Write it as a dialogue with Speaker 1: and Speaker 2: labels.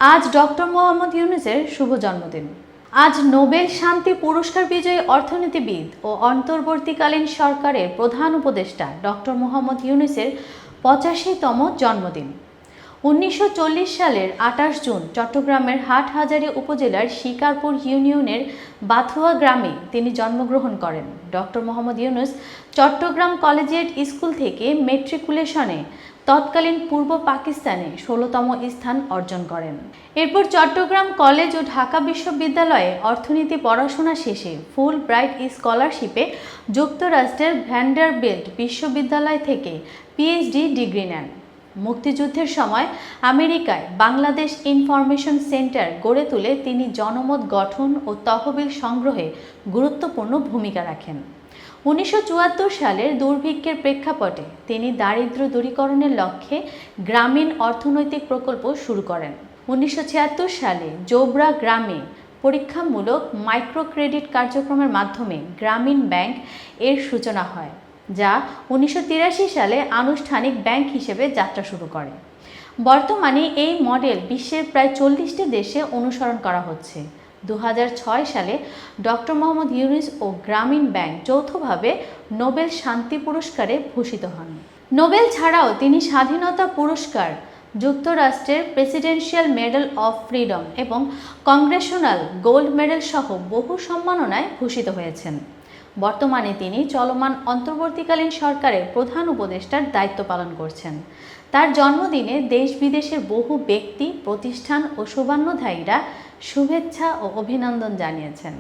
Speaker 1: আজ ডক্টর মোহাম্মদ ইউনূসের শুভ জন্মদিন। আজ নোবেল শান্তি পুরস্কার বিজয়ী অর্থনীতিবিদ ও অন্তর্বর্তীকালীন সরকারের প্রধান উপদেষ্টা ডক্টর মোহাম্মদ ইউনূসের 85তম জন্মদিন। 1940 সালের 28 জুন চট্টগ্রামের হাটহাজারী উপজেলার শিকারপুর ইউনিয়নের বাথুয়া গ্রামে তিনি জন্মগ্রহণ করেন। Doctor Mohammad Yunus Chittagong collegiate school থেকে ম্যাট্রিকুলেশনে তৎকালীন পূর্ব পাকিস্তানে 16তম স্থান অর্জন করেন। এরপর চট্টগ্রাম কলেজ ও ঢাকা বিশ্ববিদ্যালয়ে অর্থনীতি পড়াশোনা শেষে ফুল ব্রাইট স্কলারশিপে যুক্তরাষ্ট্রের ভ্যান্ডারবিল্ট বিশ্ববিদ্যালয় থেকে পিএইচডি ডিগ্রি নেন। মুক্তিযুদ্ধের সময় আমেরিকায় বাংলাদেশ ইনফরমেশন সেন্টার গড়ে তুলে তিনি জনমত গঠন ও তহবিল সংগ্রহে গুরুত্বপূর্ণ ভূমিকা রাখেন। 1974 সালের দুর্ভিক্ষের প্রেক্ষাপটে তিনি দারিদ্র্য দূরীকরণের লক্ষ্যে গ্রামীণ অর্থনৈতিক প্রকল্প শুরু করেন। 1976 সালে জোবরা গ্রামে পরীক্ষামূলক মাইক্রো ক্রেডিট কার্যক্রমের মাধ্যমে গ্রামীণ ব্যাংক এর সূচনা হয়, যা 1983 সালে আনুষ্ঠানিক ব্যাংক হিসেবে যাত্রা শুরু করে। বর্তমানে এই মডেল বিশ্বের প্রায় 40টি দেশে অনুসরণ করা হচ্ছে। 2006 সালে ডক্টর মোহাম্মদ ইউনূস ও গ্রামীণ ব্যাংক যৌথভাবে নোবেল শান্তি পুরস্কারে ভূষিত হন। নোবেল ছাড়াও তিনি স্বাধীনতা পুরস্কার, যুক্তরাষ্ট্রের প্রেসিডেন্সিয়াল মেডেল অফ ফ্রিডম এবং কংগ্রেশনাল গোল্ড মেডেল সহ বহু সম্মাননায় ভূষিত হয়েছেন। বর্তমানে তিনি চলমান অন্তর্বর্তীকালীন সরকারের প্রধান উপদেষ্টার দায়িত্ব পালন করছেন। তার জন্মদিনে দেশ বিদেশের বহু ব্যক্তি, প্রতিষ্ঠান ও শুভান্যধায়ীরা শুভেচ্ছা ও অভিনন্দন জানিয়েছেন।